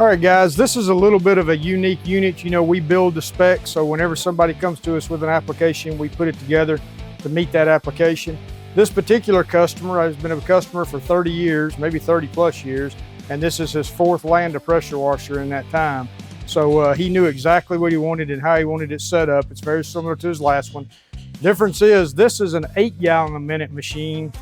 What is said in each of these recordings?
All right, guys, this is a little bit of a unique unit. You know, we build the specs, so whenever somebody comes to us with an application, we put it together to meet that application. This particular customer has been a customer for 30 years, maybe 30 plus years, and this is his fourth Landa pressure washer in that time. So he knew exactly what he wanted and how he wanted it set up. It's very similar to his last one. Difference is this is an 8 gallon a minute machine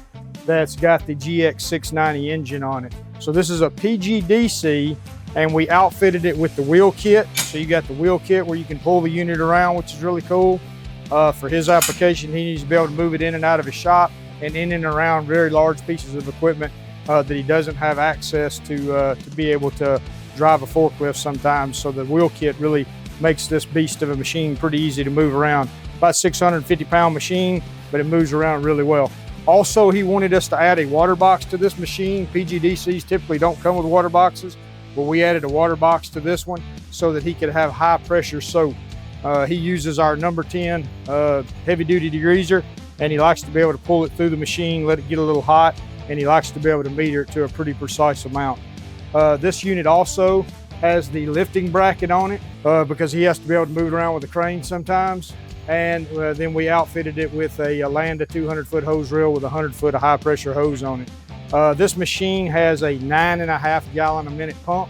that's got the GX690 engine on it. So this is a PGDC, and we outfitted it with the wheel kit. So you got the wheel kit where you can pull the unit around, which is really cool. For his application, he needs to be able to move it in and out of his shop and in and around very large pieces of equipment that he doesn't have access to be able to drive a forklift sometimes. So the wheel kit really makes this beast of a machine pretty easy to move around. About 650-pound machine, but it moves around really well. Also, he wanted us to add a water box to this machine. PGDCs typically don't come with water boxes, but we added a water box to this one so that he could have high pressure soap. He uses our number 10 heavy duty degreaser, and he likes to be able to pull it through the machine, let it get a little hot, and he likes to be able to meter it to a pretty precise amount. This unit also has the lifting bracket on it because he has to be able to move it around with a crane sometimes. And then we outfitted it with a Landa 200-foot hose reel with a 100-foot high pressure hose on it. This machine has a 9.5 gallon a minute pump,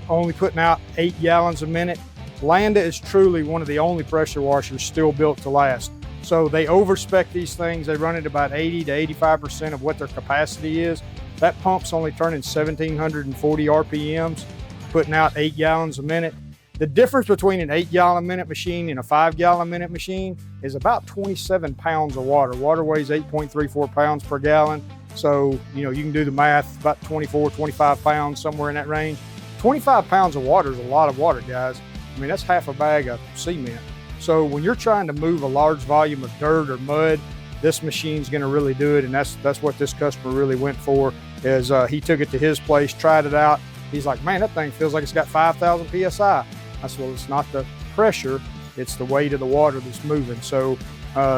only putting out 8 gallons a minute. Landa is truly one of the only pressure washers still built to last. So they overspec these things. They run at about 80 to 85% of what their capacity is. That pump's only turning 1,740 RPMs, putting out 8 gallons a minute. The difference between an 8 gallon a minute machine and a 5 gallon a minute machine is about 27 pounds of water. Water weighs 8.34 pounds per gallon. So, you know, you can do the math, about 24, 25 pounds, somewhere in that range. 25 pounds of water is a lot of water, guys. I mean, that's half a bag of cement. So when you're trying to move a large volume of dirt or mud, this machine's gonna really do it. And that's what this customer really went for, is he took it to his place, tried it out. He's like, man, that thing feels like it's got 5,000 PSI. I said, well, it's not the pressure, it's the weight of the water that's moving. So,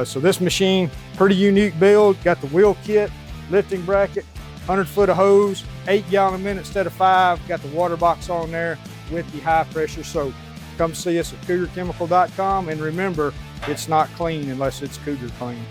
so this machine, pretty unique build, got the wheel kit, lifting bracket, 100-foot of hose, 8 gallon a minute instead of 5, got the water box on there with the high pressure soap. Come see us at cougarchemical.com, and remember, it's not clean unless it's Cougar clean.